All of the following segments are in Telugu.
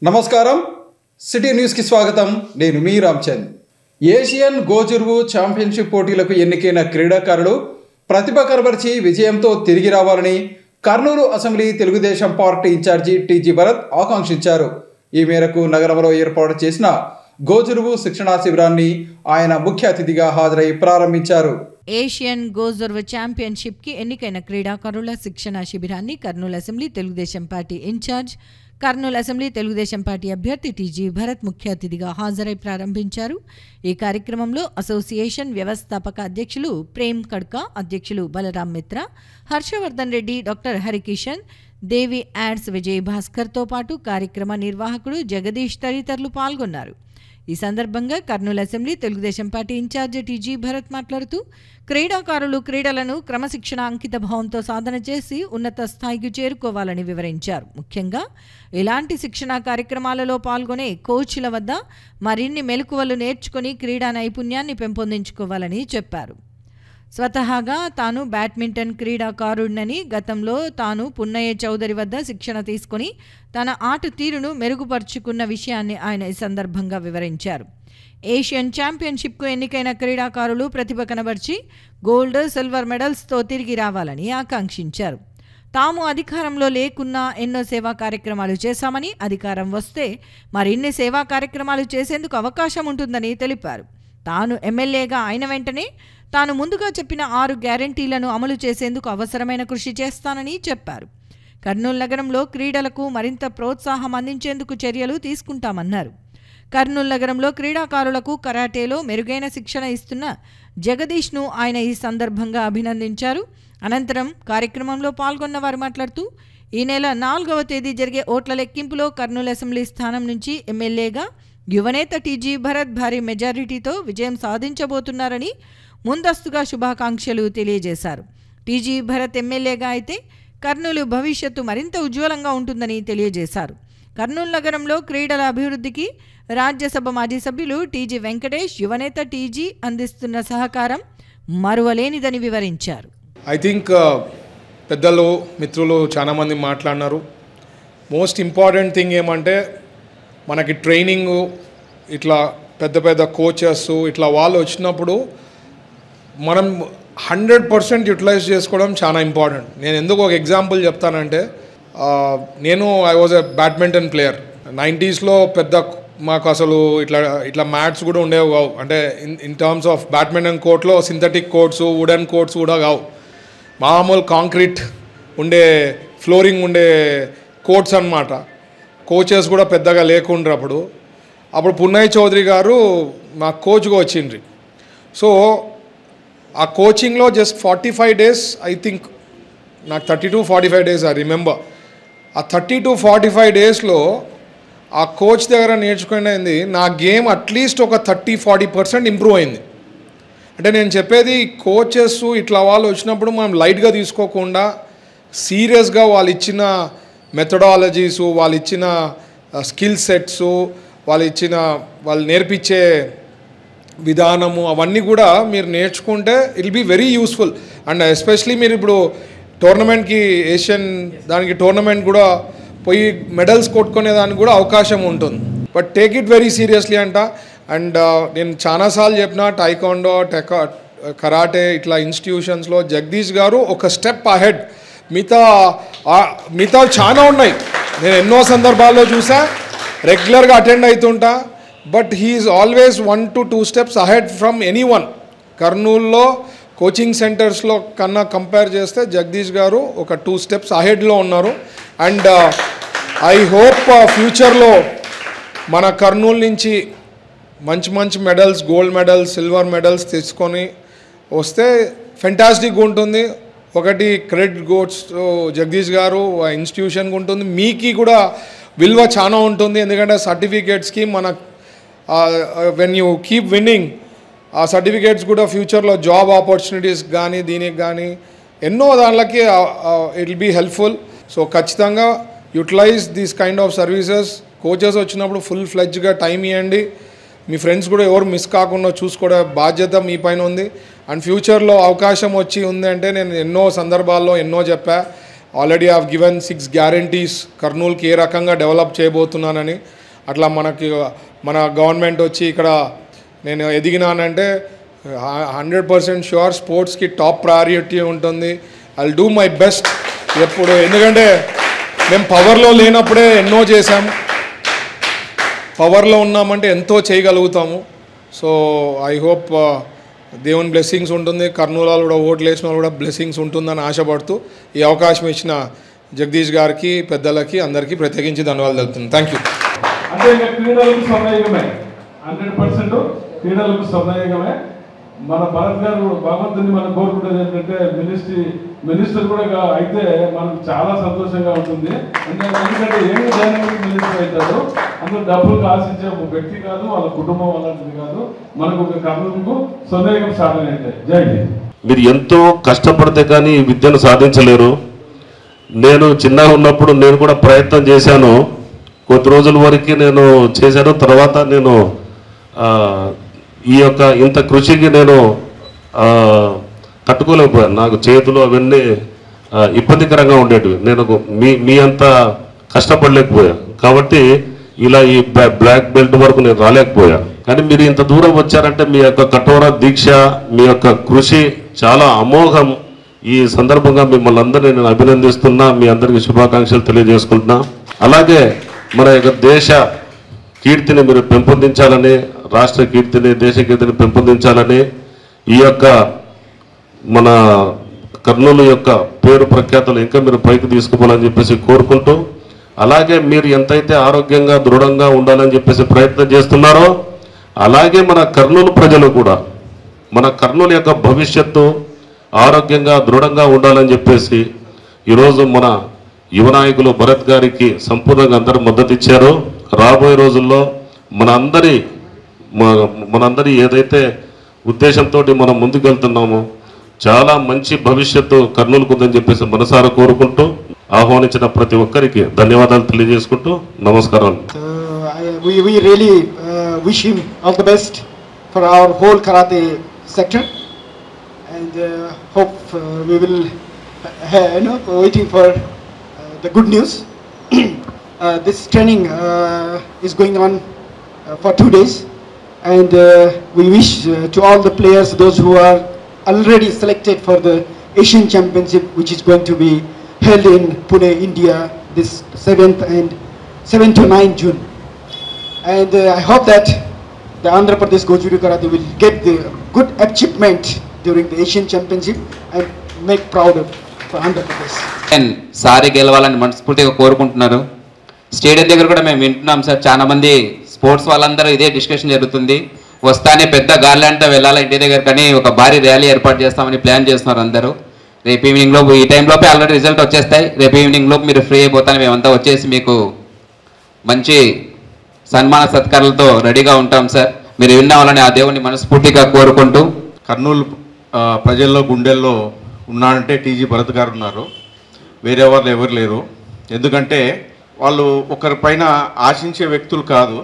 నమస్కారం సిటీ న్యూస్ కి స్వాగతం. నేను మీ రామచంద్. ఏషియన్ గోజురువు ఛాంపియన్షిప్ పోటీలకు ఎన్నికైన క్రీడాకారులు ప్రతిభ కనబరిచి విజయంతో తిరిగి రావాలని Kurnool assembly Telugu Desam party incharge TG Bharat ఆకాంక్షించారు. ఈ మేరకు నగరంలో ఏర్పాటు చేసిన గోజురువు శిక్షణా శిబిరాన్ని ఆయన ముఖ్య అతిథిగా హాజరై ప్రారంభించారు. ఏషియన్ గోజురువు ఛాంపియన్షిప్ కి ఎన్నికైన క్రీడాకారుల శిక్షణా శిబిరాన్ని Kurnool assembly Telugu Desam party incharge Kurnool assembly Telugu Desam party అభ్యర్థి టీజీ భరత్ ముఖ్య అతిథిగా హాజరై ప్రారంభించారు. ఈ కార్యక్రమంలో అసోసియేషన్ వ్యవస్థాపక అధ్యక్షులు ప్రేమ్ కడ్కా, అధ్యక్షులు బలరాం మిత్ర, హర్షవర్ధన్ రెడ్డి, డాక్టర్ హరికిషన్, దేవి యాడ్స్ విజయ్ భాస్కర్తో పాటు కార్యక్రమ నిర్వాహకుడు జగదీష్ తదితరులు పాల్గొన్నారు. ఈ సందర్భంగా Kurnool assembly Telugu Desam party incharge TG Bharat మాట్లాడుతూ క్రీడాకారులు క్రీడలను క్రమశిక్షణ అంకిత భావంతో సాధన చేసి ఉన్నత స్థాయికి చేరుకోవాలని వివరించారు. ముఖ్యంగా ఇలాంటి శిక్షణా కార్యక్రమాలలో పాల్గొనే కోచ్ల వద్ద మరిన్ని మెలకువలు నేర్చుకుని క్రీడా నైపుణ్యాన్ని పెంపొందించుకోవాలని చెప్పారు. స్వతహాగా తాను బ్యాడ్మింటన్ క్రీడాకారుడినని, గతంలో తాను పున్నయ్య చౌదరి వద్ద శిక్షణ తీసుకుని తన ఆట తీరును మెరుగుపరుచుకున్న విషయాన్ని ఆయన ఈ సందర్భంగా వివరించారు. ఏషియన్ ఛాంపియన్షిప్కు ఎన్నికైన క్రీడాకారులు ప్రతిభ కనబర్చి గోల్డ్, సిల్వర్ మెడల్స్తో తిరిగి రావాలని ఆకాంక్షించారు. తాము అధికారంలో లేకున్నా ఎన్నో సేవా కార్యక్రమాలు చేశామని, అధికారం వస్తే మరిన్ని సేవా కార్యక్రమాలు చేసేందుకు అవకాశం ఉంటుందని తెలిపారు. తాను ఎమ్మెల్యేగా అయిన వెంటనే తాను ముందుగా చెప్పిన 6 గ్యారంటీలను అమలు చేసేందుకు అవసరమైన కృషి చేస్తానని చెప్పారు. కర్నూలు నగరంలో క్రీడలకు మరింత ప్రోత్సాహం అందించేందుకు చర్యలు తీసుకుంటామన్నారు. కర్నూలు నగరంలో క్రీడాకారులకు కరాటేలో మెరుగైన శిక్షణ ఇస్తున్న జగదీష్ను ఆయన ఈ సందర్భంగా అభినందించారు. అనంతరం కార్యక్రమంలో పాల్గొన్న వారు మాట్లాడుతూ ఈ నెల 4వ తేదీ జరిగే ఓట్ల లెక్కింపులో కర్నూలు అసెంబ్లీ స్థానం నుంచి ఎమ్మెల్యేగా యువనేత టీజీ భరత్ భారీ మెజారిటీతో విజయం సాధించబోతున్నారని ముందస్తుగా శుభాకాంక్షలు తెలియజేశారు. టీజీ భరత్ ఎమ్మెల్యేగా అయితే కర్నూలు భవిష్యత్తు మరింత ఉజ్వలంగా ఉంటుందని తెలియజేశారు. కర్నూలు నగరంలో క్రీడల అభివృద్ధికి రాజ్యసభ మాజీ సభ్యులు టీజీ వెంకటేష్, యువనేత టీజీ అందిస్తున్న సహకారం మరువలేనిదని వివరించారు. ఐ థింక్ పెద్దలు మిత్రులు చాలామంది మాట్లాడినారు. మోస్ట్ ఇంపార్టెంట్ థింగ్ ఏమంటే మనకి ట్రైనింగు, ఇట్లా పెద్ద పెద్ద కోచెస్ ఇట్లా వాళ్ళు వచ్చినప్పుడు మనం 100% యూటిలైజ్ చేసుకోవడం చాలా ఇంపార్టెంట్. నేను ఎందుకు ఒక ఎగ్జాంపుల్ చెప్తానంటే, నేను I was a badminton player. 90sలో పెద్ద మాకు అసలు ఇట్లా మ్యాట్స్ కూడా ఉండేవి కావు. అంటే ఇన్ టర్మ్స్ ఆఫ్ బ్యాడ్మింటన్ కోర్ట్లో సింథటిక్ కోర్ట్స్, వుడెన్ కోర్ట్స్ కూడా కావు. మామూలు కాంక్రీట్ ఉండే, ఫ్లోరింగ్ ఉండే కోర్ట్స్ అన్నమాట. కోచెస్ కూడా పెద్దగా లేకుండ్రు. అప్పుడు పున్నయ్య చౌదరి గారు మా కోచ్గా వచ్చిండ్రి. సో ఆ కోచింగ్లో జస్ట్ 45 డేస్, ఐ థింక్ నాకు 30 to 45 డేస్ ఐ రిమెంబర్. ఆ 30 to 45 డేస్లో ఆ కోచ్ దగ్గర నేర్చుకునేది నా గేమ్ అట్లీస్ట్ ఒక 30-40% ఇంప్రూవ్ అయింది. అంటే నేను చెప్పేది, కోచెస్ ఇట్లా వాళ్ళు వచ్చినప్పుడు మనం లైట్గా తీసుకోకుండా సీరియస్గా వాళ్ళు ఇచ్చిన మెథడాలజీసు, వాళ్ళు ఇచ్చిన స్కిల్ సెట్స్, వాళ్ళు నేర్పించే విధానము అవన్నీ కూడా మీరు నేర్చుకుంటే it will be very useful. And especially మీరు ఇప్పుడు టోర్నమెంట్కి, ఏషియన్ దానికి టోర్నమెంట్ కూడా పోయి మెడల్స్ కొట్టుకునే దానికి కూడా అవకాశం ఉంటుంది. But take it very seriously అంట. అండ్ నేను చాలాసార్లు చెప్పిన, టైకాండో, కరాటే ఇట్లా ఇన్స్టిట్యూషన్స్లో జగదీష్ గారు ఒక స్టెప్ అహెడ్. మిగతా చాలా ఉన్నాయి, నేను ఎన్నో సందర్భాల్లో చూసా, రెగ్యులర్గా అటెండ్ అవుతుంటా. But he is always 1 to 2 steps ahead from anyone. కర్నూలులో కోచింగ్ సెంటర్స్లో కన్నా కంపేర్ చేస్తే జగదీష్ గారు ఒక 2 steps అహెడ్లో ఉన్నారు. అండ్ ఐ హోప్ ఫ్యూచర్లో మన కర్నూలు నుంచి మంచి medals, gold medals, silver medals తీసుకొని వస్తే ఫెంటాస్టిక్గా ఉంటుంది. ఒకటి క్రెడిట్ గోడ్స్ జగదీష్ గారు ఇన్స్టిట్యూషన్కి ఉంటుంది, మీకు కూడా విలువ చాలా ఉంటుంది. ఎందుకంటే సర్టిఫికేట్స్కి మన వెన్ యూ కీప్ విన్నింగ్ ఆ సర్టిఫికేట్స్ కూడా ఫ్యూచర్లో జాబ్ ఆపర్చునిటీస్ కానీ దీనికి కానీ ఎన్నో దానిలకి it will be helpful. So ఖచ్చితంగా utilize these kind of services. Coaches వచ్చినప్పుడు ఫుల్ ఫ్లెడ్జ్గా టైం ఇవ్వండి. మీ ఫ్రెండ్స్ కూడా ఎవరు మిస్ కాకుండా చూసుకోవడే బాధ్యత మీ పైన ఉంది. అండ్ ఫ్యూచర్లో అవకాశం వచ్చి ఉంది అంటే, నేను ఎన్నో సందర్భాల్లో ఎన్నో చెప్పా, ఆల్రెడీ హావ్ గివెన్ 6 గ్యారంటీస్ కర్నూలుకి ఏ రకంగా డెవలప్ చేయబోతున్నానని. అట్లా మనకి మన గవర్నమెంట్ వచ్చి ఇక్కడ నేను ఎదిగినానంటే 100% షూర్ స్పోర్ట్స్కి టాప్ ప్రయారిటీ ఉంటుంది. I will do my best ఎప్పుడు, ఎందుకంటే మేము పవర్లో లేనప్పుడే ఎన్నో చేశాము, పవర్లో ఉన్నామంటే ఎంతో చేయగలుగుతాము. సో ఐ హోప్ దేవుని బ్లెస్సింగ్స్ ఉంటుంది, కర్నూలు కూడా ఓట్లు వేసిన వాళ్ళు కూడా బ్లెస్సింగ్స్ ఉంటుందని ఆశపడుతూ ఈ అవకాశం ఇచ్చిన జగదీష్ గారికి, పెద్దలకి, అందరికీ ప్రత్యేకించి ధన్యవాదాలు తెలుపుతున్నాను. Thank you. అంటే ఇక క్రీడలకు సమయమే 100% క్రీడలకు సమయమే. మన భరత్ గారు భగవంతుని మనం కోరుకుంటుంది ఏంటంటే మినిస్టర్ కూడా అయితే మనకు చాలా సంతోషంగా ఉంటుంది. అంటే ఎందుకంటే ఏమి డైనమిక్ మినిస్టర్ అవుతాడు, అందులో డబ్బులు ఆశించే ఒక వ్యక్తి కాదు, వాళ్ళ కుటుంబం అలాంటిది కాదు. మనకు ఒక కర్నూలుకు సొంతం సాధన అయితే. జై హింద్. మీరు ఎంతో కష్టపడితే కానీ ఈ విద్యను సాధించలేరు. నేను చిన్నగా ఉన్నప్పుడు నేను కూడా ప్రయత్నం చేశాను, కొద్ది రోజుల వరకు నేను చేశాను. తర్వాత నేను ఈ యొక్క ఇంత కృషికి నేను తట్టుకోలేకపోయాను. నాకు చేతులు అవన్నీ ఇబ్బందికరంగా ఉండేటివి. నేను మీ అంత కష్టపడలేకపోయా. కాబట్టి ఇలా ఈ బ్లాక్ బెల్ట్ వరకు నేను రాలేకపోయా. కానీ మీరు ఇంత దూరం వచ్చారంటే మీ యొక్క కఠోర దీక్ష, మీ యొక్క కృషి చాలా అమోఘం. ఈ సందర్భంగా మిమ్మల్ని అందరినీ నేను అభినందిస్తున్నా, మీ అందరికీ శుభాకాంక్షలు తెలియజేసుకుంటున్నా. అలాగే మన యొక్క దేశ కీర్తిని మీరు పెంపొందించాలని, రాష్ట్ర కీర్తిని, దేశ కీర్తిని పెంపొందించాలని, ఈ యొక్క మన కర్నూలు యొక్క పేరు ప్రఖ్యాతలు ఇంకా మీరు పైకి తీసుకుపోవాలని చెప్పేసి కోరుకుంటూ, అలాగే మీరు ఎంతైతే ఆరోగ్యంగా దృఢంగా ఉండాలని చెప్పేసి ప్రయత్నం చేస్తున్నారో, అలాగే మన కర్నూలు ప్రజలు కూడా మన కర్నూలు యొక్క భవిష్యత్తు ఆరోగ్యంగా దృఢంగా ఉండాలని చెప్పేసి ఈరోజు మన యువ నాయకులు భరత్ గారికి సంపూర్ణంగా అందరూ మద్దతు ఇచ్చారు. రాబోయే రోజుల్లో మనందరి ఏదైతే ఉద్దేశంతో మనం ముందుకెళ్తున్నామో చాలా మంచి భవిష్యత్తు కర్నూలుకు ఉందని చెప్పేసి మనసారా కోరుకుంటూ, ఆహ్వానించిన ప్రతి ఒక్కరికి ధన్యవాదాలు తెలియజేసుకుంటూ నమస్కారాలు. We really wish him all the best for our whole karate sector, and hope we will waiting for the good news. This training is going on for 2 days, and we wish to all the players, those who are already selected for the Asian Championship, which is going to be held in Pune, India, this 7th to 9th June. And I hope that the Andhra Pradesh Goju-Ryu Karate will get the good achievement during the Asian Championship and make proud for Andhra Pradesh. సారి గెలవాలని మనస్ఫూర్తిగా కోరుకుంటున్నారు. స్టేడియం దగ్గర కూడా మేము వింటున్నాం సార్, చాలా మంది స్పోర్ట్స్ వాళ్ళందరూ ఇదే డిస్కషన్ జరుగుతుంది. వస్తానే పెద్ద గార్లాండ్తో వెళ్ళాలా ఇంటి దగ్గర, కానీ ఒక భారీ ర్యాలీ ఏర్పాటు చేస్తామని ప్లాన్ చేస్తున్నారు అందరూ. రేపు ఈవినింగ్ లోపు, ఈ టైంలోపే ఆల్రెడీ రిజల్ట్ వచ్చేస్తాయి. రేపు ఈవినింగ్ లోపు మీరు ఫ్రీ అయిపోతాను, మేమంతా వచ్చేసి మీకు మంచి సన్మాన సత్కారాలతో రెడీగా ఉంటాం సార్. మీరు విన్నావాలని ఆ దేవుని మనస్ఫూర్తిగా కోరుకుంటూ, కర్నూలు ప్రజల్లో గుండెల్లో ఉన్నారంటే టీజీ భరత్ గారు ఉన్నారు, వేరే వాళ్ళు ఎవరు లేరు. ఎందుకంటే వాళ్ళు ఒకరిపైన ఆశించే వ్యక్తులు కాదు.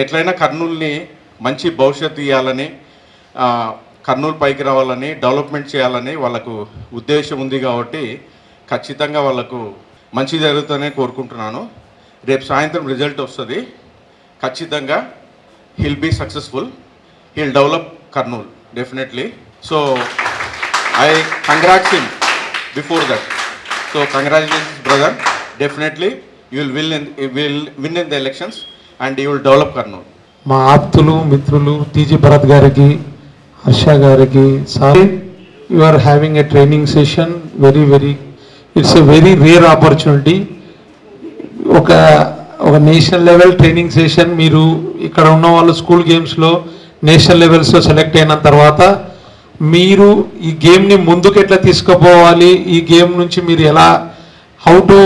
ఎట్లయినా కర్నూలుని మంచి భవిష్యత్తు ఇవ్వాలని, కర్నూలు పైకి రావాలని, డెవలప్మెంట్ చేయాలని వాళ్ళకు ఉద్దేశం ఉంది. కాబట్టి ఖచ్చితంగా వాళ్ళకు మంచి జరుగుతుందని కోరుకుంటున్నాను. రేపు సాయంత్రం రిజల్ట్ వస్తుంది, ఖచ్చితంగా he'll be successful, he'll develop Kurnool definitely. So I congrats him before that. So congratulations brother, definitely you will win in the elections and you will develop Kurnool. మా ఆప్తులు మిత్రులు టీజీ భరత్ గారికి, హర్ష గారికి, sir you are having a training session, it's a very rare opportunity. ఒక నేషనల్ లెవెల్ ట్రైనింగ్ సెషన్, మీరు ఇక్కడ ఉన్న వాళ్ళు స్కూల్ గేమ్స్లో నేషనల్ లెవెల్స్లో సెలెక్ట్ అయిన తర్వాత మీరు ఈ గేమ్ని ముందుకు ఎట్లా తీసుకుపోవాలి, ఈ గేమ్ నుంచి మీరు ఎలా how to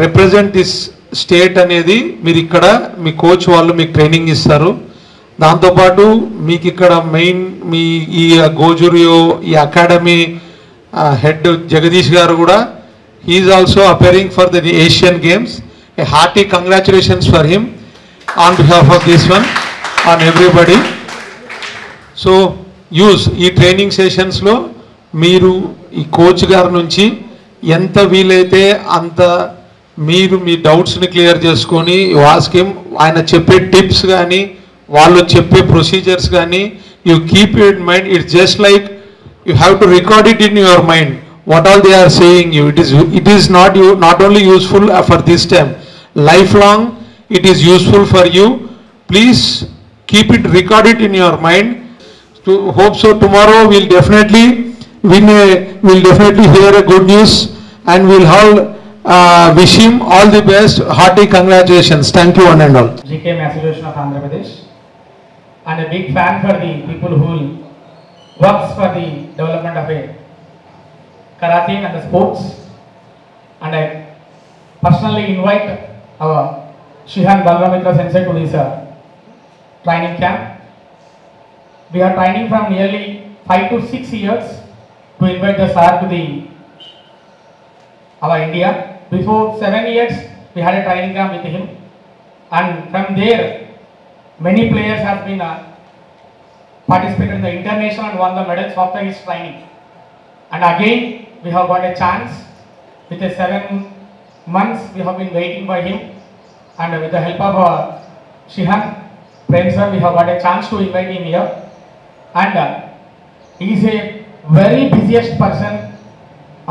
represent this state అనేది మీరు ఇక్కడ మీ కోచ్ వాళ్ళు మీకు ట్రైనింగ్ ఇస్తారు. దాంతోపాటు మీకు ఇక్కడ మెయిన్ మీ ఈ గోజురియో ఈ అకాడమీ హెడ్ జగదీష్ గారు కూడా he is also appearing for the Asian games. A hearty congratulations for him on behalf of this one, on everybody. So use ఈ ట్రైనింగ్ సెషన్స్లో మీరు ఈ కోచ్ గారి నుంచి ఎంత వీలైతే అంత మీరు మీ డౌట్స్ని క్లియర్ చేసుకొని ఆస్క్ హిమ్. ఆయన చెప్పే టిప్స్ కానీ వాళ్ళు చెప్పే ప్రొసీజర్స్ కానీ you keep it in mind. It's just like you have to record it in your mind what all they are saying you. It is not only useful for this time, lifelong it is useful for you. Please keep it recorded in your mind. To hope so tomorrow we'll definitely hear a good news, and we'll all wish him all the best. Hearty congratulations. Thank you one and all. GKM Association of Andhra Pradesh, and a big fan for the people who works for the development of a karate and the sports, and I personally invite our Shihan Balramitra Sensei to this training camp. We are training from nearly 5 to 6 years to invite the sir to our India. Before 7 years we had a training camp with him, and from there many players have been participated in the international and won the medals after his training. And again we have got a chance. With a 7 months we have been waiting for him, and with the help of Shihan Prem sir we have got a chance to invite him here. And he is a very busiest person,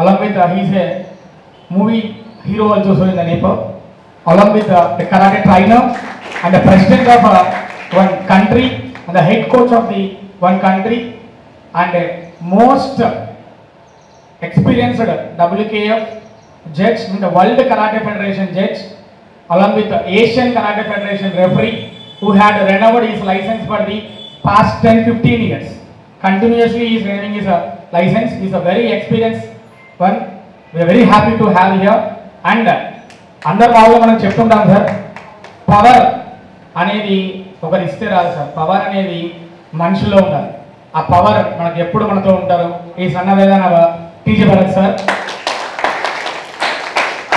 along with he is a movie hero also in the Nepal, along with the karate trainer and the president of one country and the head coach of the one country, and most experienced WKF judge in the World Karate Federation judge, along with the Asian Karate Federation referee, who had renewed his license for the past 10-15 years. Continuously he is renewing his license. He is a very experienced one. We are very happy to have here. And అందరు వాళ్ళు మనం చెప్తుంటాం సార్, పవర్ అనేది ఒకరు ఇస్తే రాదు సార్. పవర్ అనేది మనిషిలో ఉండాలి. ఆ పవర్ మనకు ఎప్పుడు మనతో ఉంటారు. ఈ సన్నవేదన TG Bharat sir.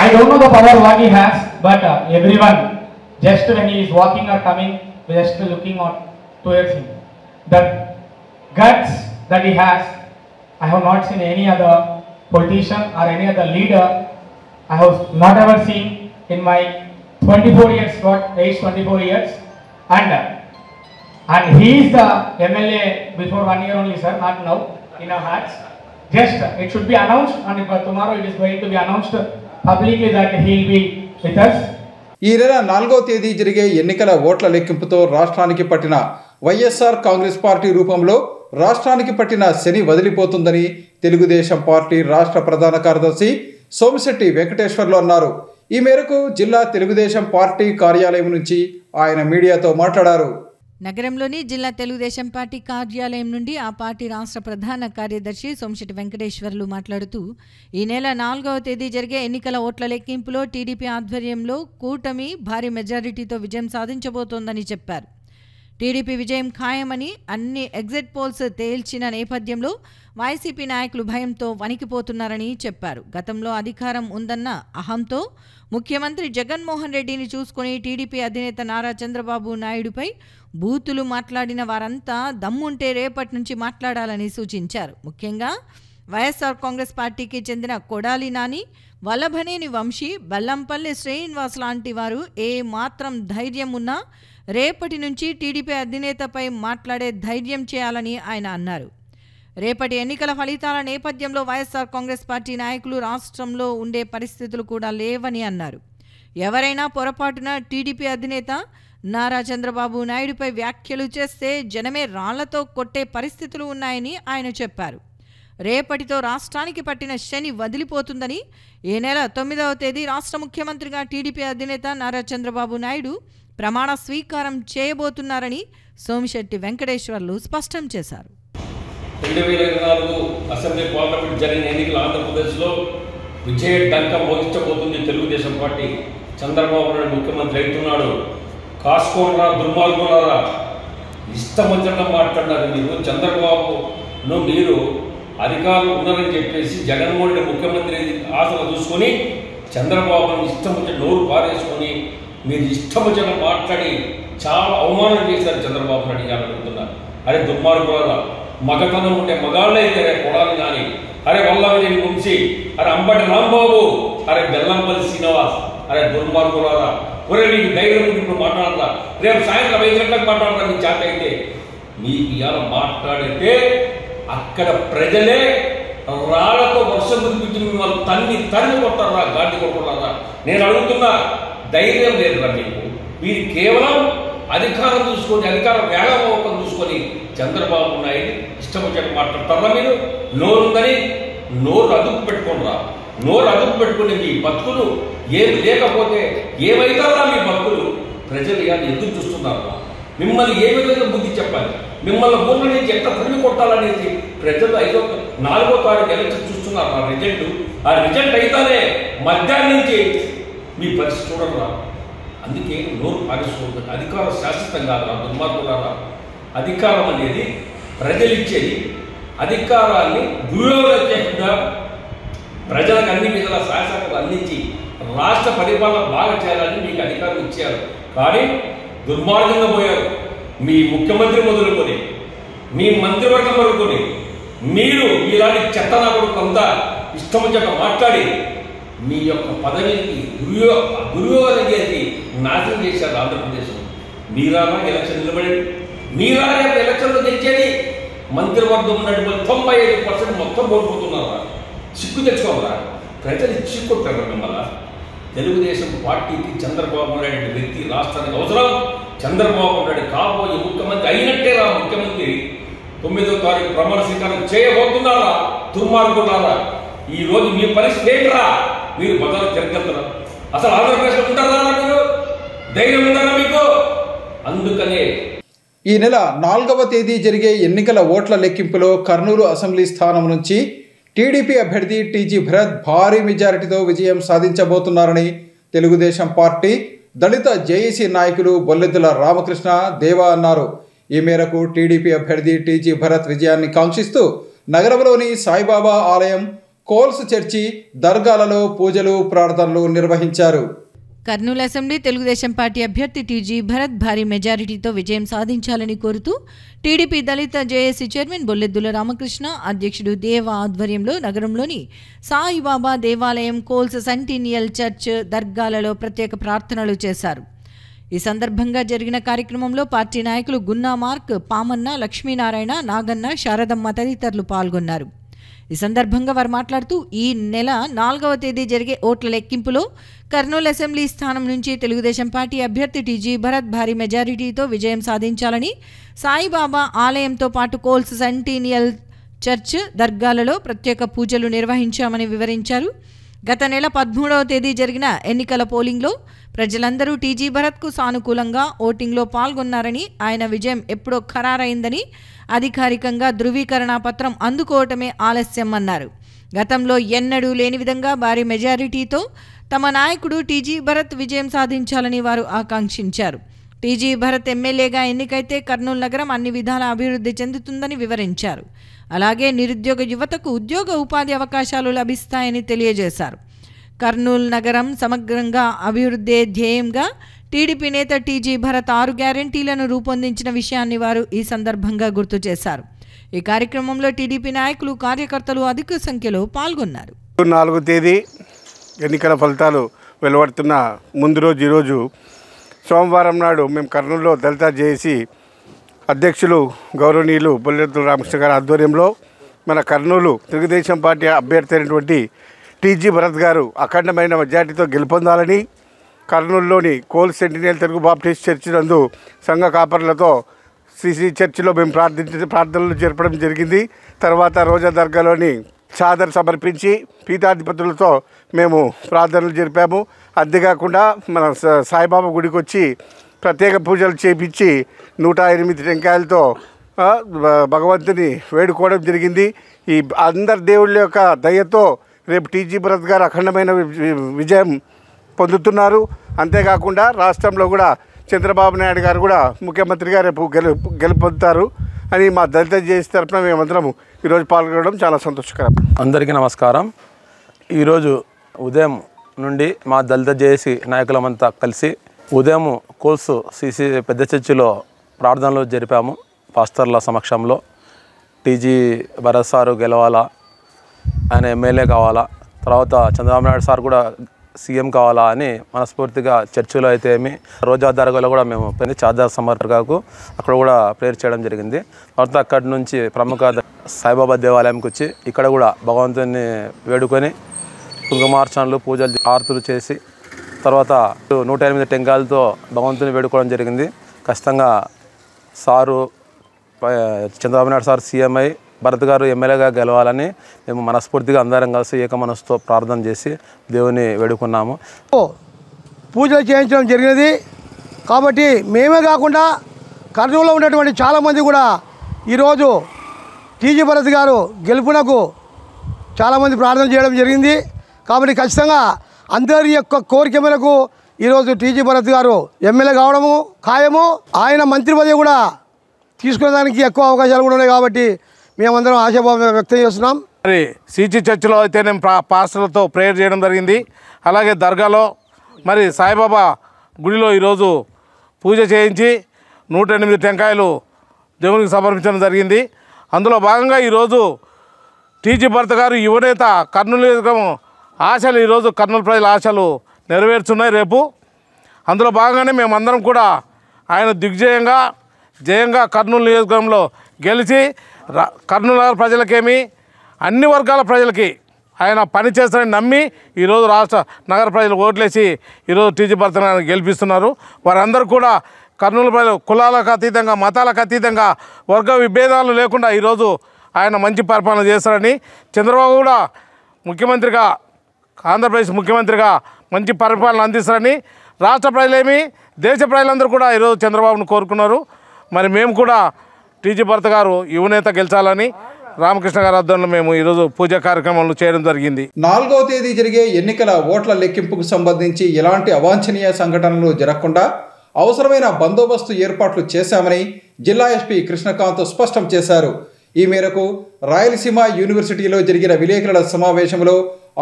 I don't know the power what he has, but everyone, just when he is walking or coming, just looking on towards him. The guts that he has, I have not seen any other politician or any other leader. I have not ever seen in my 24 years, age 24 years, and he is the MLA before 1 year only, sir, not now, in our hearts. Just it should be announced, and tomorrow it is going to be announced publicly that he will be with us. ఈ నెల 4వ తేదీ జరిగే ఎన్నికల ఓట్ల లెక్కింపుతో రాష్ట్రానికి పట్టిన వైఎస్ఆర్ కాంగ్రెస్ పార్టీ రూపంలో రాష్ట్రానికి పట్టిన శని వదిలిపోతుందని తెలుగుదేశం పార్టీ రాష్ట్ర ప్రధాన కార్యదర్శి సోమిశెట్టి వెంకటేశ్వర్లు అన్నారు. ఈ మేరకు జిల్లా తెలుగుదేశం పార్టీ కార్యాలయం నుంచి ఆయన మీడియాతో మాట్లాడారు. నగరంలోని జిల్లా తెలుగుదేశం పార్టీ కార్యాలయం నుండి ఆ పార్టీ రాష్ట్ర ప్రధాన కార్యదర్శి సోమిశెట్టి వెంకటేశ్వర్లు మాట్లాడుతూ, ఈ నెల 4వ తేదీ జరిగే ఎన్నికల ఓట్ల లెక్కింపులో టీడీపీ ఆధ్వర్యంలో కూటమి భారీ మెజారిటీతో విజయం సాధించబోతోందని చెప్పారు. టీడీపీ విజయం ఖాయమని అన్ని ఎగ్జిట్ పోల్స్ తేల్చిన నేపథ్యంలో వైసీపీ నాయకులు భయంతో వణికిపోతున్నారని చెప్పారు. గతంలో అధికారం ఉందన్న అహంతో ముఖ్యమంత్రి జగన్మోహన్ రెడ్డిని చూసుకుని టీడీపీ అధినేత నారా చంద్రబాబు నాయుడుపై బూతులు మాట్లాడిన వారంతా దమ్ముంటే రేపటి నుంచి మాట్లాడాలని సూచించారు. ముఖ్యంగా వైఎస్ఆర్ కాంగ్రెస్ పార్టీకి చెందిన కొడాలి నాని, వల్లభనేని వంశీ, బెల్లంపల్లి శ్రీనివాస్ లాంటి వారు ఏ మాత్రం ధైర్యం ఉన్నా రేపటి నుంచి టీడీపీ అధినేతపై మాట్లాడే ధైర్యం చేయాలని ఆయన అన్నారు. రేపటి ఎన్నికల ఫలితాల నేపథ్యంలో వైఎస్ఆర్ కాంగ్రెస్ పార్టీ నాయకులు రాష్ట్రంలో ఉండే పరిస్థితులు కూడా లేవని అన్నారు. ఎవరైనా పొరపాటున టీడీపీ అధినేత నారా చంద్రబాబు నాయుడుపై వ్యాఖ్యలు చేస్తే జనమే రాళ్లతో కొట్టే పరిస్థితులు ఉన్నాయని ఆయన చెప్పారు. రేపటితో రాష్ట్రానికి పట్టిన శని వదిలిపోతుందని, ఈ నెల 9వ తేదీ రాష్ట్ర ముఖ్యమంత్రిగా టీడీపీ అధినేత నారా చంద్రబాబు నాయుడు ప్రమాణ స్వీకారం చేయబోతున్నారని సోమిశెట్టి వెంకటేశ్వర్లు స్పష్టం చేశారు. 2024 అసెంబ్లీ పార్లమెంట్ జరిగిన ఎన్నికల ఆంధ్రప్రదేశ్లో విజయ డంక మోగించబోతుంది తెలుగుదేశం పార్టీ. చంద్రబాబు నాయుడు ముఖ్యమంత్రి అవుతున్నాడు. కాసుకోనరా దుర్మార్గులారా, ఇష్టం వచ్చిన మాట్లాడారు మీరు. చంద్రబాబును మీరు అధికారులు ఉన్నారని చెప్పేసి జగన్మోహన్ రెడ్డి ముఖ్యమంత్రి ఆశలు చూసుకొని చంద్రబాబును ఇష్టం వచ్చిన నోరు పారేసుకొని మీరు ఇష్టం వచ్చిన మాట్లాడి చాలా అవమానం చేశారు చంద్రబాబు నాయుడు. అడుగుతున్నారు, అరే దుర్మార్గులారా, మగతనం ఉంటే మగాళ్ళైతే కొడాలి కానీ, అరే వల్లభనేని వంశీ, అరే అంబటి రాంబాబు, అరే బెల్లంపల్లి శ్రీనివాస్, అరే దుర్మార్గులారా, ఒరే నీకు ధైర్యం ఉంటే ఇప్పుడు మాట్లాడరా, రేపు సాయంత్రం 5 గంటలకు మాట్లాడరా నీ చేత అయితే. మీకు ఇవాళ మాట్లాడితే అక్కడ ప్రజలే రాళ్లతో వర్షం కురిపించి మిమ్మల్ని తరిమి కొట్టారా, గాడి కొట్టారా. నేను అడుగుతున్నా, ధైర్యం లేదురా మీకు. మీరు కేవలం అధికారం చూసుకొని, అధికార వ్యాగమోహం చూసుకొని చంద్రబాబు నాయుడు ఇష్టం వచ్చేట్టు మాట్లాడతారా. మీరు నోరుందని నోరు అదుపు పెట్టుకోనరా. నోరు అదుపు పెట్టుకుని మీ బతుకులు ఏమి లేకపోతే ఏమైతారా మీ బతుకులు? ప్రజలు ఇవాళ ఎదురు చూస్తున్నారా? మిమ్మల్ని ఏ విధంగా బుద్ధి చెప్పాలి? మిమ్మల్ని ఊళ్ళ నుంచి ఎంత తరిమి కొట్టాలనేది ప్రజలు 4వ తారీఖు ఎలక్షన్ చూస్తున్నారు. ఆ రిజల్ట్ అయితేనే మధ్యాహ్నం నుంచి మీ పరిస్థితి చూడరా. అందుకే నోరు పాటిస్తుంది. అధికారం శాశ్వతం కాదురా దుర్మార్గులారా. అధికారం అనేది ప్రజలు ఇచ్చేది. అధికారాన్ని దుర్యోగం చేయకుండా ప్రజలకు అన్ని విధాల శాసనాలు అందించి రాష్ట్ర పరిపాలన బాగా చేయాలని మీకు అధికారం ఇచ్చారు. కానీ దుర్మార్గంగా పోయారు. మీ ముఖ్యమంత్రి మొదలుకొని, మీ మంత్రివర్గం మొదలుకొని, మీరు ఇలాంటి చెత్తనాకుడు కొంత ఇష్టం వచ్చాక మాట్లాడి మీ యొక్క పదవికి దుర్యోగం చేసి నాశనం చేశారు ఆంధ్రప్రదేశ్లో. మీరానా ఎలక్షన్ నిలబడేది? మీరా ఎలక్షన్లో తెచ్చేది? మంత్రివర్గం ఉన్నటువంటి 95% మొత్తం ఓడిపోతున్నారా? సిగ్గు తెచ్చుకోవాలా? ప్రజలు చిక్కొట్టారు మిమ్మల్ని. తెలుగుదేశం పార్టీకి చంద్రబాబు నాయుడు వ్యక్తి రాష్ట్రానికి అవసరం. చంద్రబాబు నాయుడు కాబోయే ముఖ్యమంత్రి అయినట్టేరా. ముఖ్యమంత్రి 9వ తారీఖు ప్రమాణ స్వీకారం చేయబోతున్నారా? దుర్మార్గులారా, ఈ రోజు మీ పరిస్థితి ఏంట్రా? మీరు బదులు తిరగలుగుతారా? అసలు ఆంధ్రప్రదేశ్లో ఉంటారా? మీరు ధైర్యం ఉండాలా మీకు? అందుకనే ఈ నెల 4వ తేదీ జరిగే ఎన్నికల ఓట్ల లెక్కింపులో కర్నూలు అసెంబ్లీ స్థానం నుంచి టీడీపీ అభ్యర్థి టీజీ భరత్ భారీ మెజారిటీతో విజయం సాధించబోతున్నారని తెలుగుదేశం పార్టీ దళిత జేఏసీ నాయకులు బొల్లెద్దుల రామకృష్ణ దేవా అన్నారు. ఈ మేరకు టీడీపీ అభ్యర్థి టీజీ భరత్ విజయాన్ని కాంక్షిస్తూ నగరంలోని సాయిబాబా ఆలయం, కోల్స్ చర్చి, దర్గాలలో పూజలు, ప్రార్థనలు నిర్వహించారు. కర్నూలు అసెంబ్లీ తెలుగుదేశం పార్టీ అభ్యర్థి టీజీ భరత్ భారీ మెజారిటీతో విజయం సాధించాలని కోరుతూ టీడీపీ దళిత జేఏసీ చైర్మన్ బొల్లెద్దుల రామకృష్ణ, అధ్యక్షుడు దేవా ఆధ్వర్యంలో నగరంలోని సాయిబాబా దేవాలయం, కోల్స్ సెంటీనియల్ చర్చ్, దర్గాలలో ప్రత్యేక ప్రార్థనలు చేశారు. ఈ సందర్భంగా జరిగిన కార్యక్రమంలో పార్టీ నాయకులు గున్నా మార్క్, పామన్న, లక్ష్మీనారాయణ, నాగన్న, శారదమ్మ తదితరులు పాల్గొన్నారు. ఈ సందర్భంగా వారు మాట్లాడుతూ ఈ నెల 4వ తేదీ జరిగే ఓట్ల లెక్కింపులో కర్నూలు అసెంబ్లీ స్థానం నుంచి తెలుగుదేశం పార్టీ అభ్యర్థి టీజీ భరత్ భారీ మెజారిటీతో విజయం సాధించాలని, సాయిబాబా ఆలయంతో పాటు కోల్స్ సెంటీనియల్ చర్చ్, దర్గాలలో ప్రత్యేక పూజలు నిర్వహించామని వివరించారు. గత నెల 13వ తేదీ జరిగిన ఎన్నికల పోలింగ్లో ప్రజలందరూ టీజీ భరత్కు సానుకూలంగా ఓటింగ్లో పాల్గొన్నారని, ఆయన విజయం ఎప్పుడో ఖరారైందని, అధికారికంగా ధృవీకరణ పత్రం అందుకోవటమే ఆలస్యం అన్నారు. గతంలో ఎన్నడూ లేని విధంగా భారీ మెజారిటీతో తమ నాయకుడు టీజీ భరత్ విజయం సాధించాలని వారు ఆకాంక్షించారు. టీజీ భరత్ ఎమ్మెల్యేగా ఎన్నికైతే కర్నూలు నగరం అన్ని విధాల అభివృద్ధి చెందుతుందని వివరించారు. అలాగే నిరుద్యోగ యువతకు ఉద్యోగ ఉపాధి అవకాశాలు లభిస్తాయని తెలియజేశారు. కర్నూలు నగరం సమగ్రంగా అభివృద్ధి ధ్యేయంగా టీడీపీ నేత టీజీ భరత్ 6 గ్యారెంటీలను రూపొందించిన విషయాన్ని వారు ఈ సందర్భంగా గుర్తు చేశారు. ఈ కార్యక్రమంలో టీడీపీ నాయకులు, కార్యకర్తలు అధిక సంఖ్యలో పాల్గొన్నారు. 4వ తేదీ ఎన్నికల ఫలితాలు వెలువడుతున్న ముందు రోజు ఈరోజు సోమవారం నాడు మేము కర్నూలులో దళిత జేఏసీ అధ్యక్షులు గౌరవనీయులు బొల్లెద్దుల రామకృష్ణ గారి ఆధ్వర్యంలో మన కర్నూలు తెలుగుదేశం పార్టీ అభ్యర్థి అయినటువంటి టీజీ భరత్ గారు అఖండమైన మెజార్టీతో గెలుపొందాలని కర్నూలులోని Coles Centennial Telugu Baptist Church నందు సంఘ కాపర్లతో సిసి చర్చిలో మేము ప్రార్థనలు జరపడం జరిగింది. తర్వాత రోజా దర్గాలోని చాదర్ సమర్పించి పీఠాధిపతులతో మేము ప్రార్థనలు జరిపాము. అంతేకాకుండా మన సాయిబాబా గుడికి వచ్చి ప్రత్యేక పూజలు చేపించి 108 టెంకాయలతో భగవంతుని వేడుకోవడం జరిగింది. ఈ అందరి దేవుళ్ళ యొక్క దయతో రేపు టీజీ భరత్ గారు అఖండమైన విజయం పొందుతున్నారు. అంతేకాకుండా రాష్ట్రంలో కూడా చంద్రబాబు నాయుడు గారు కూడా ముఖ్యమంత్రిగా రేపు గెలుపొందుతారు అని మా దళిత జేఏసీ తరఫున మేమందరం ఈరోజు పాల్గొనడం చాలా సంతోషకరం. అందరికీ నమస్కారం. ఈరోజు ఉదయం నుండి మా దళిత జేఏసీ నాయకులమంతా కలిసి ఉదయం కోల్స్ సిసి పెద్ద చర్చిలో ప్రార్థనలు జరిపాము పాస్టర్ల సమక్షంలో. టీజీ భరత్ సారు గెలవాలా, ఆయన ఎమ్మెల్యే కావాలా, తర్వాత చంద్రబాబు నాయుడు సార్ కూడా సీఎం కావాలా అని మనస్ఫూర్తిగా చర్చిలో అయితే ఏమి రోజా దర్గాలో కూడా మేము చార్జర్ సమర్గాకు అక్కడ కూడా ప్రేయర్ చేయడం జరిగింది. తర్వాత అక్కడి నుంచి ప్రముఖ సాయిబాబా దేవాలయంకి వచ్చి ఇక్కడ కూడా భగవంతుని వేడుకొని కుంకుమార్చనలు పూజలు ఆరతులు చేసి తర్వాత 108 టెంకాయలతో భగవంతుని వేడుకోవడం జరిగింది. ఖచ్చితంగా sir Chandrababu Naidu sir CM అయి భరత్ గారు ఎమ్మెల్యేగా గెలవాలని మేము మనస్ఫూర్తిగా అందరం కలిసి ఏకమనసుతో ప్రార్థన చేసి దేవుని వేడుకున్నాము. పూజలు చేయించడం జరిగినది కాబట్టి మేమే కాకుండా కర్నూలులో ఉన్నటువంటి చాలామంది కూడా ఈరోజు టీజీ భరత్ గారు గెలుపునకు చాలామంది ప్రార్థన చేయడం జరిగింది. కాబట్టి ఖచ్చితంగా అందరి యొక్క కోరిక మేరకు ఈరోజు టీజీ భరత్ గారు ఎమ్మెల్యే కావడము ఖాయము. ఆయన మంత్రి పదవి కూడా తీసుకునేదానికి ఎక్కువ అవకాశాలు కూడా ఉన్నాయి కాబట్టి మేమందరం ఆశాభావం వ్యక్తం చేస్తున్నాం. మరి సిచి చర్చిలో అయితే నేను పాస్టర్లతో ప్రేయర్ చేయడం జరిగింది. అలాగే దర్గాలో మరి సాయిబాబా గుడిలో ఈరోజు పూజ చేయించి 108 టెంకాయలు దేవునికి సమర్పించడం జరిగింది. అందులో భాగంగా ఈరోజు టీజీ భరత్ గారు యువనేత కర్నూలు ఆశలు ఈరోజు కర్నూలు ప్రజల ఆశలు నెరవేర్చున్నాయి రేపు. అందులో భాగంగానే మేమందరం కూడా ఆయన జయంగా కర్నూలు నియోజకవర్గంలో గెలిచి కర్నూలు నగర ప్రజలకేమి అన్ని వర్గాల ప్రజలకి ఆయన పని చేస్తారని నమ్మి ఈరోజు రాష్ట్ర నగర ప్రజలు ఓట్లేసి ఈరోజు టీజీ భరత్ గారిని గెలిపిస్తున్నారు. వారందరూ కూడా కర్నూలు ప్రజలు కులాలకు అతీతంగా మతాలకు అతీతంగా వర్గ విభేదాలు లేకుండా ఈరోజు ఆయన మంచి పరిపాలన చేస్తారని, చంద్రబాబు కూడా ముఖ్యమంత్రిగా ఆంధ్రప్రదేశ్ ముఖ్యమంత్రిగా మంచి పరిపాలన అందిస్తారని రాష్ట్ర ప్రజలేమి దేశ ప్రజలందరూ కూడా ఈరోజు చంద్రబాబును కోరుకున్నారు. మరి మేము కూడా టీజీ భరత్ గారు యువనేత గెలిచాలని రామకృష్ణ గారి ఆధ్వర్యంలో మేము ఈరోజు పూజా కార్యక్రమాలు చేయడం జరిగింది. 4వ తేదీ జరిగే ఎన్నికల ఓట్ల లెక్కింపుకు సంబంధించి ఎలాంటి అవాంఛనీయ సంఘటనలు జరగకుండా అవసరమైన బందోబస్తు ఏర్పాట్లు చేశామని జిల్లా ఎస్పీ కృష్ణకాంత్ స్పష్టం చేశారు. ఈ మేరకు రాయలసీమ యూనివర్సిటీలో జరిగిన విలేకరుల సమావేశంలో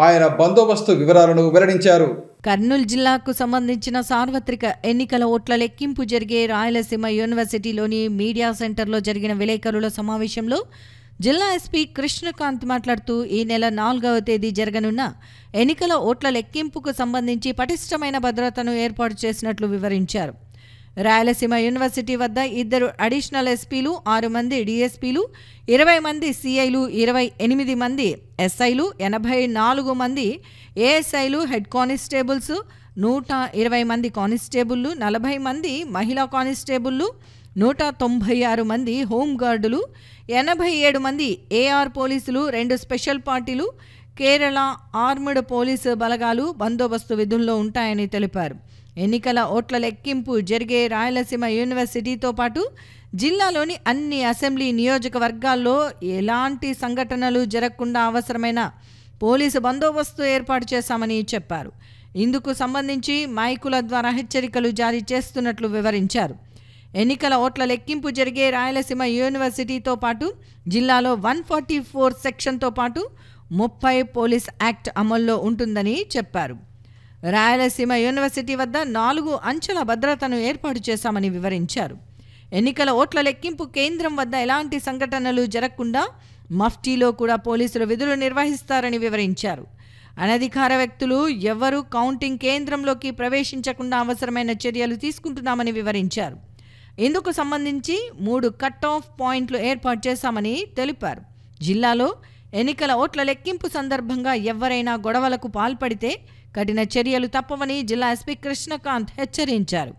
ఆయన బందోబస్తు వివరాలను వెల్లడించారు. కర్నూలు జిల్లాకు సంబంధించిన సార్వత్రిక ఎన్నికల ఓట్ల లెక్కింపు జరిగే రాయలసీమ యూనివర్సిటీలోని మీడియా సెంటర్లో జరిగిన విలేకరుల సమావేశంలో జిల్లా ఎస్పీ కృష్ణకాంత్ మాట్లాడుతూ ఈ నెల 4వ తేదీ జరగనున్న ఎన్నికల ఓట్ల లెక్కింపుకు సంబంధించి పటిష్టమైన భద్రతను ఏర్పాటు చేసినట్లు వివరించారు. రాయలసీమ యూనివర్సిటీ వద్ద 2 అడిషనల్ ఎస్పీలు, 6 మంది డిఎస్పీలు, 20 మంది సిఐలు, 28 మంది ఎస్ఐలు, 84 మంది ఏఎస్ఐలు, హెడ్ కానిస్టేబుల్స్, 120 మంది కానిస్టేబుళ్లు, 40 మంది మహిళా కానిస్టేబుళ్లు, 196 మంది హోంగార్డులు, 87 మంది ఏఆర్ పోలీసులు, 2 స్పెషల్ పార్టీలు, కేరళ ఆర్మ్డ్ పోలీసు బలగాలు బందోబస్తు విధుల్లో ఉంటాయని తెలిపారు. ఎన్నికల ఓట్ల లెక్కింపు జరిగే రాయలసీమ యూనివర్సిటీతో పాటు జిల్లాలోని అన్ని అసెంబ్లీ నియోజకవర్గాల్లో ఎలాంటి సంఘటనలు జరగకుండా అవసరమైన పోలీసు బందోబస్తు ఏర్పాటు చేశామని చెప్పారు. ఇందుకు సంబంధించి మైకుల ద్వారా హెచ్చరికలు జారీ చేస్తున్నట్లు వివరించారు. ఎన్నికల ఓట్ల లెక్కింపు జరిగే రాయలసీమ యూనివర్సిటీతో పాటు జిల్లాలో 144 సెక్షన్తో పాటు 30 పోలీస్ యాక్ట్ అమల్లో ఉంటుందని చెప్పారు. రాయలసీమ యూనివర్సిటీ వద్ద 4 అంచెల భద్రతను ఏర్పాటు చేశామని వివరించారు. ఎన్నికల ఓట్ల లెక్కింపు కేంద్రం వద్ద ఎలాంటి సంఘటనలు జరగకుండా మఫ్టీలో కూడా పోలీసులు విధులు నిర్వహిస్తారని వివరించారు. అనధికార వ్యక్తులు ఎవరూ కౌంటింగ్ కేంద్రంలోకి ప్రవేశించకుండా అవసరమైన చర్యలు తీసుకుంటున్నామని వివరించారు. ఇందుకు సంబంధించి 3 కట్ ఆఫ్ పాయింట్లు ఏర్పాటు చేశామని తెలిపారు. జిల్లాలో ఎన్నికల ఓట్ల లెక్కింపు సందర్భంగా ఎవరైనా గొడవలకు పాల్పడితే కఠిన చర్యలు తప్పవని జిల్లా ఎస్పీ కృష్ణకాంత్ హెచ్చరించారు.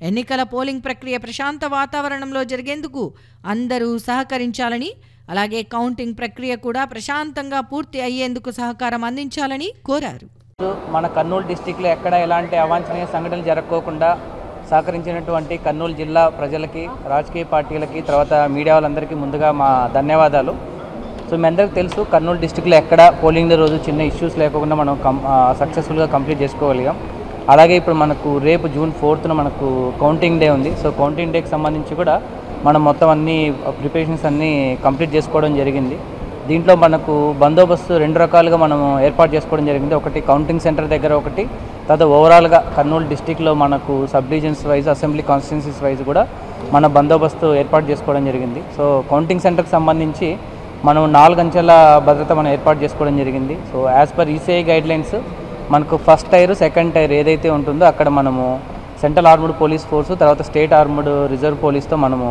ఎన్నికల పోలింగ్ ప్రక్రియ ప్రశాంత వాతావరణంలో జరిగేందుకు అందరూ సహకరించాలని, అలాగే కౌంటింగ్ ప్రక్రియ కూడా ప్రశాంతంగా పూర్తి అయ్యేందుకు సహకారం అందించాలని కోరారు. మన కర్నూలు డిస్టిక్లో ఎక్కడ ఎలాంటి అవాంఛనీయ సంఘటనలు జరగకోకుండా సహకరించినటువంటి కర్నూలు జిల్లా ప్రజలకి, రాజకీయ పార్టీలకి, తర్వాత మీడియా వాళ్ళందరికీ ముందుగా మా ధన్యవాదాలు. సో మీ అందరికీ తెలుసు, కర్నూలు డిస్టిక్లో ఎక్కడ పోలింగ్ రోజు చిన్న ఇష్యూస్ లేకుండా మనం సక్సెస్ఫుల్గా కంప్లీట్ చేసుకోగలిగాం. అలాగే ఇప్పుడు మనకు రేపు జూన్ 4th మనకు కౌంటింగ్ డే ఉంది. సో కౌంటింగ్ డేకి సంబంధించి కూడా మనం మొత్తం అన్ని ప్రిపరేషన్స్ అన్నీ కంప్లీట్ చేసుకోవడం జరిగింది. దీంట్లో మనకు బందోబస్తు 2 రకాలుగా మనం ఏర్పాటు చేసుకోవడం జరిగింది. ఒకటి కౌంటింగ్ సెంటర్ దగ్గర ఒకటి, తర్వాత ఓవరాల్గా కర్నూలు డిస్టిక్లో మనకు sub divisions wise, assembly constituencies wise కూడా మన బందోబస్తు ఏర్పాటు చేసుకోవడం జరిగింది. సో కౌంటింగ్ సెంటర్కి సంబంధించి మనం 4 అంచెల భద్రత మనం ఏర్పాటు చేసుకోవడం జరిగింది. So as per ECI guidelines మనకు ఫస్ట్ టైర్ సెకండ్ టైర్ ఏదైతే ఉంటుందో అక్కడ మనము సెంట్రల్ ఆర్మ్డ్ పోలీస్ ఫోర్సు తర్వాత స్టేట్ ఆర్మ్డ్ రిజర్వ్ పోలీస్తో మనము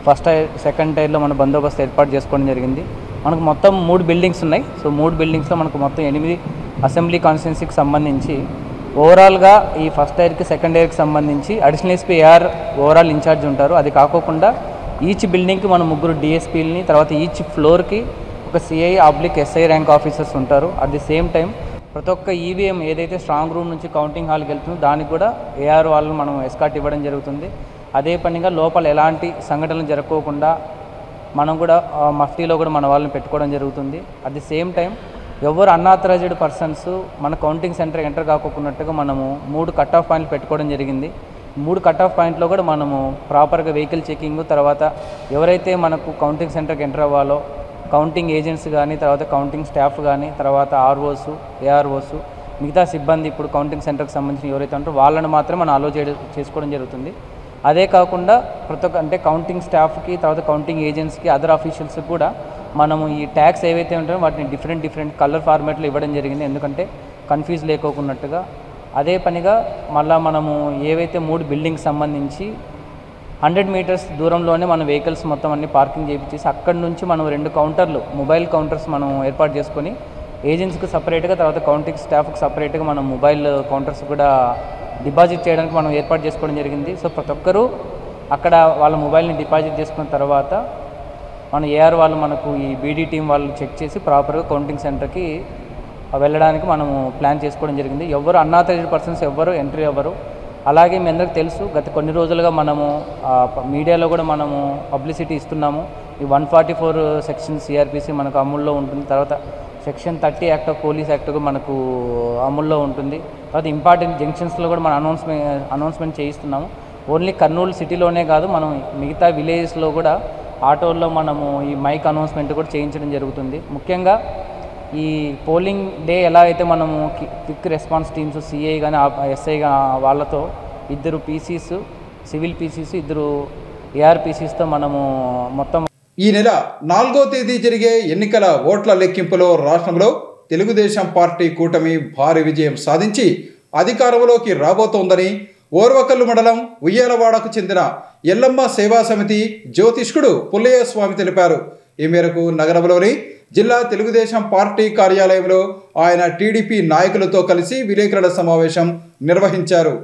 ఫస్ట్ టైర్ సెకండ్ టైర్లో మన బందోబస్తు ఏర్పాటు చేసుకోవడం జరిగింది. మనకు మొత్తం 3 బిల్డింగ్స్ ఉన్నాయి. సో 3 బిల్డింగ్స్లో మనకు మొత్తం 8 అసెంబ్లీ కాన్స్టిట్యున్సీకి సంబంధించి ఓవరాల్గా ఈ ఫస్ట్ టైర్కి సెకండ్ టైర్కి సంబంధించి additional SP AR overall incharge ఉంటారు. అది కాకోకుండా ఈచ్ బిల్డింగ్కి మనం 3 డిఎస్పీలని తర్వాత ఈచ్ ఫ్లోర్కి ఒక సిఐ/ఎస్ఐ ర్యాంక్ ఆఫీసర్స్ ఉంటారు. అట్ ది సేమ్ టైం ప్రతి ఒక్క ఈవీఎం ఏదైతే స్ట్రాంగ్ రూమ్ నుంచి కౌంటింగ్ హాల్కి వెళ్తుందో దానికి కూడా ఏఆర్ వాళ్ళు మనం ఎస్కార్ట్ ఇవ్వడం జరుగుతుంది. అదే పనిగా లోపల ఎలాంటి సంఘటనలు జరగకోకుండా మనం కూడా మఫ్టీలో కూడా మన వాళ్ళని పెట్టుకోవడం జరుగుతుంది. అట్ ది సేమ్ టైం ఎవరు అన్ఆథరైజ్డ్ పర్సన్స్ మన కౌంటింగ్ సెంటర్ ఎంటర్ కాకోకున్నట్టుగా మనము 3 కట్ ఆఫ్ పాయింట్లు పెట్టుకోవడం జరిగింది. 3 కట్ ఆఫ్ పాయింట్లో కూడా మనము ప్రాపర్గా వెహికల్ చెకింగ్ తర్వాత ఎవరైతే మనకు కౌంటింగ్ సెంటర్కి ఎంటర్ అవ్వాలో కౌంటింగ్ ఏజెంట్స్ కానీ తర్వాత కౌంటింగ్ స్టాఫ్ కానీ తర్వాత ఆర్ఓస్ ఏఆర్ఓస్ మిగతా సిబ్బంది ఇప్పుడు కౌంటింగ్ సెంటర్కి సంబంధించిన ఎవరైతే ఉంటారో వాళ్ళని మాత్రమే మనం అలో చేసుకోవడం జరుగుతుంది. అదే కాకుండా ప్రతి ఒక్క అంటే కౌంటింగ్ స్టాఫ్కి తర్వాత కౌంటింగ్ ఏజెంట్స్కి అదర్ ఆఫీషియల్స్కి కూడా మనము ఈ ట్యాక్స్ ఏవైతే ఉంటాయో వాటిని డిఫరెంట్ కలర్ ఫార్మాట్లో ఇవ్వడం జరిగింది. ఎందుకంటే కన్ఫ్యూజ్ లేకోకున్నట్టుగా. అదే పనిగా మళ్ళీ మనము ఏవైతే 3 బిల్డింగ్స్ సంబంధించి 100 మీటర్స్ దూరంలోనే మన వెహికల్స్ మొత్తం అన్ని పార్కింగ్ చేయించేసి అక్కడి నుంచి మనం 2 కౌంటర్లు మొబైల్ కౌంటర్స్ మనం ఏర్పాటు చేసుకొని ఏజెంట్స్కి సపరేట్గా తర్వాత కౌంటింగ్ స్టాఫ్కి సపరేట్గా మనం మొబైల్ కౌంటర్స్ కూడా డిపాజిట్ చేయడానికి మనం ఏర్పాటు చేసుకోవడం జరిగింది. సో ప్రతి ఒక్కరూ అక్కడ వాళ్ళ మొబైల్ని డిపాజిట్ చేసుకున్న తర్వాత మన ఏఆర్ వాళ్ళు మనకు ఈ బీడీ టీం వాళ్ళు చెక్ చేసి ప్రాపర్గా కౌంటింగ్ సెంటర్కి వెళ్ళడానికి మనము ప్లాన్ చేసుకోవడం జరిగింది. ఎవరు అన్ఆథరైజ్డ్ పర్సన్స్ ఎవరు ఎంట్రీ అవ్వరు. అలాగే మీ అందరికీ తెలుసు గత కొన్ని రోజులుగా మనము మీడియాలో కూడా మనము పబ్లిసిటీ ఇస్తున్నాము. ఈ 144 సెక్షన్ సిఆర్పిసి మనకు అమల్లో ఉంటుంది. తర్వాత section 30 act of police act మనకు అమల్లో ఉంటుంది. తర్వాత ఇంపార్టెంట్ జంక్షన్స్లో కూడా మనం అనౌన్స్మెంట్ చేయిస్తున్నాము. ఓన్లీ కర్నూలు సిటీలోనే కాదు మనం మిగతా విలేజెస్లో కూడా ఆటోల్లో మనము ఈ మైక్ అనౌన్స్మెంట్ కూడా చేయించడం జరుగుతుంది. ముఖ్యంగా ఈ పోలింగ్ డే ఎలా అయితే మనము క్విక్ రెస్పాన్స్ టీమ్స్ సిఐ కానీ ఎస్ఐ వాళ్ళతో 2 పీసీస్ సివిల్ పీసీస్ 2 ఏఆర్పీసీస్తో మనము మొత్తం ఈ నెల 4వ తేదీ జరిగే ఎన్నికల ఓట్ల లెక్కింపులో రాష్ట్రంలో తెలుగుదేశం పార్టీ కూటమి భారీ విజయం సాధించి అధికారంలోకి రాబోతోందని ఓర్వకల్లు మండలం ఉయ్యాలవాడకు చెందిన ఎల్లమ్మ సేవా సమితి జ్యోతిష్కుడు పుల్లయ్య స్వామి తెలిపారు. ఈ మేరకు నగరంలోని జిల్లా తెలుగుదేశం పార్టీ కార్యాలయంలో ఆయన టీడీపీ నాయకులతో కలిసి విలేకరుల సమావేశం నిర్వహించారు.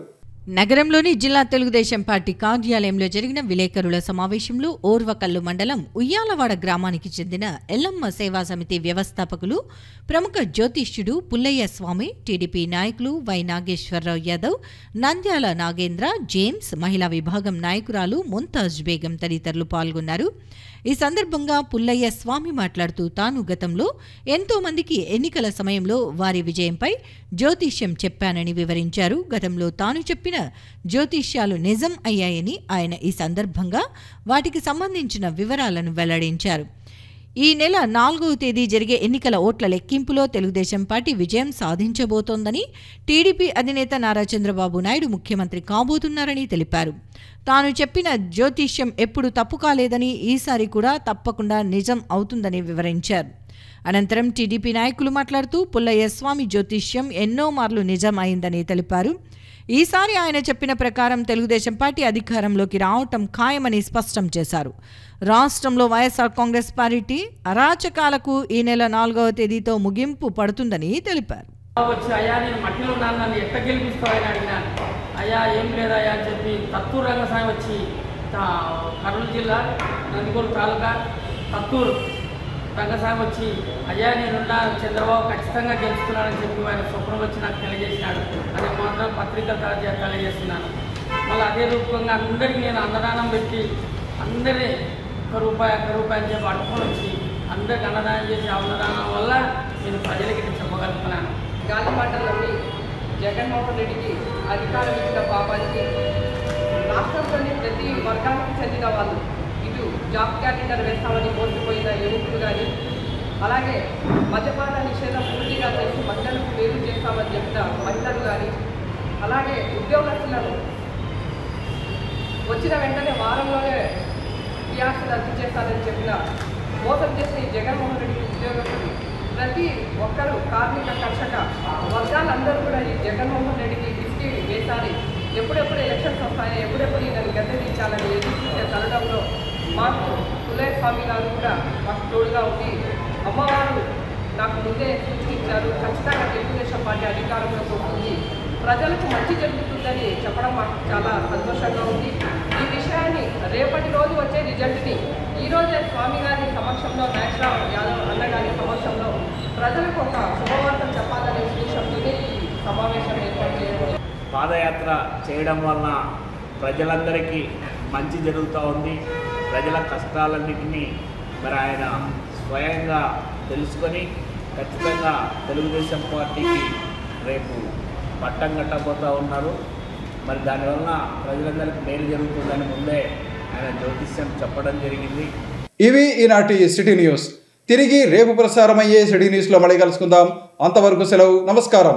నగరంలోని జిల్లా తెలుగుదేశం పార్టీ కార్యాలయంలో జరిగిన విలేకరుల సమావేశంలో ఓర్వకల్లు మండలం ఉయ్యాలవాడ గ్రామానికి చెందిన ఎల్లమ్మ సేవా సమితి వ్యవస్థాపకులు ప్రముఖ జ్యోతిష్యుడు పుల్లయ్య స్వామి, టీడీపీ నాయకులు వై నాగేశ్వరరావు యాదవ్, నంద్యాల నాగేంద్ర, జేమ్స్, మహిళా విభాగం నాయకురాలు ముంతాజ్ బేగం తదితరులు పాల్గొన్నారు. ఈ సందర్భంగా పుల్లయ్య స్వామి మాట్లాడుతూ తాను గతంలో ఎంతో మందికి ఎన్నికల సమయంలో వారి విజయంపై జ్యోతిష్యం చెప్పానని వివరించారు. గతంలో తాను చెప్పిన జ్యోతిష్యాలు నిజం అయ్యాయని ఆయన ఈ సందర్భంగా వాటికి సంబంధించిన వివరాలను వెల్లడించారు. ఈ నెల 4వ తేదీ జరిగే ఎన్నికల ఓట్ల లెక్కింపులో తెలుగుదేశం పార్టీ విజయం సాధించబోతోందని, టీడీపీ అధినేత నారా చంద్రబాబు నాయుడు ముఖ్యమంత్రి కాబోతున్నారని తెలిపారు. తాను చెప్పిన జ్యోతిష్యం ఎప్పుడు తప్పు కాలేదని, ఈసారి కూడా తప్పకుండా నిజం అవుతుందని వివరించారు. అనంతరం టీడీపీ నాయకులు మాట్లాడుతూ పుల్లయ్య స్వామి జ్యోతిష్యం ఎన్నో మార్లు నిజం అయిందని తెలిపారు. ఈసారి ఆయన చెప్పిన ప్రకారం తెలుగుదేశం పార్టీ అధికారంలోకి రావటం ఖాయమని స్పష్టం చేశారు. రాష్ట్రంలో వైఎస్ఆర్ కాంగ్రెస్ పార్టీ అరాచకాలకు ఈ నెల 4వ తేదీతో ముగింపు పడుతుందని తెలిపారు. వచ్చి అయ్యా నేను మట్టిలో నన్ను ఎట్ట గెలిపిస్తావని అడిగినాను. అయ్యా ఏం లేదయ్యా అని చెప్పి తత్తూరు రంగస్వామి వచ్చి కర్నూలు జిల్లా నందికొండ తాలూకా తత్తూరు రంగస్వామి వచ్చి అయ్యా నేనున్నా చంద్రబాబు ఖచ్చితంగా గెలుస్తున్నానని చెప్పి ఆయన స్వప్నం వచ్చి నాకు తెలియజేసినాడు. అది మాత్రం పత్రిక తెలియజేస్తున్నాను. మళ్ళీ అదే రూపంగా అందరికీ నేను అన్నదానం పెట్టి అందరినీ ₹1 అని చెప్పి అడుపుకొని వచ్చి అందరికి అన్నదానం చేసి అన్నదానం వల్ల నేను ప్రజలకి చెప్పగలుగుతున్నాను. గాలిమాటలోని జగన్మోహన్ రెడ్డికి అధికారం ఇచ్చిన పాపానికి రాష్ట్రంలోని ప్రతి వర్గానికి చెందిన వాళ్ళు ఇటు జాబ్ క్యాలెండర్ వేస్తామని మోసపోయిన యువకులు కానీ, అలాగే మద్యపాన నిషేధం పూర్తిగా చేసి మహిళలకు మేలు చేస్తామని చెప్పిన మహిళలు కానీ, అలాగే ఉద్యోగస్తులను వచ్చిన వెంటనే వారంలోనే పిఆర్సీ రద్దు చేస్తానని చెప్పిన మోసం చేసిన ఈ జగన్మోహన్ రెడ్డి ఉద్యోగస్తులు ప్రతి ఒక్కరూ కార్మిక కర్షక వర్గాలందరూ కూడా ఈ జగన్మోహన్ రెడ్డికి దిష్టి వేసారి ఎప్పుడెప్పుడు ఎలక్షన్స్ వస్తాయో ఎప్పుడెప్పుడు ఈయనని గద్దెదించాలని ఎదురు చూసే తరుణంలో మాకు పుల్లయ్య స్వామి గారు కూడా మాకు తోడుగా ఉంది. అమ్మవారు నాకు ముందే సూచించారు, ఖచ్చితంగా తెలుగుదేశం పార్టీ అధికారంలోకి వస్తుంది, ప్రజలకు మంచి జరుగుతుందని చెప్పడం మాకు చాలా సంతోషంగా ఉంది. ఈ విషయాన్ని రేపటి రోజు వచ్చే రిజల్ట్ని ఈరోజే స్వామి గారి సమక్షంలో నాగేశ్వరరావు యాదవ్ అన్నగారి సమక్షంలో ప్రజలకు ఒక శుభవార్తను చెప్పాలనే ఉద్దేశంతోనే ఈ సమావేశం ఏర్పాటు చేయడం. పాదయాత్ర చేయడం వలన ప్రజలందరికీ మంచి జరుగుతూ ఉంది. ప్రజల కష్టాలన్నింటినీ మరి ఆయన స్వయంగా తెలుసుకొని ఖచ్చితంగా తెలుగుదేశం పార్టీకి రేపు పట్టం కట్టబోతూ ఉన్నారు. మరి దానివలన ప్రజలందరికీ మేలు జరుగుతుందని ముందే ఆయన జ్యోతిష్యం చెప్పడం జరిగింది. ఇవి ఈనాటి సిటీ న్యూస్. తిరిగి రేపు ప్రసారమయ్యే సిటీ న్యూస్లో మళ్ళీ కలుసుకుందాం. అంతవరకు సెలవు. నమస్కారం.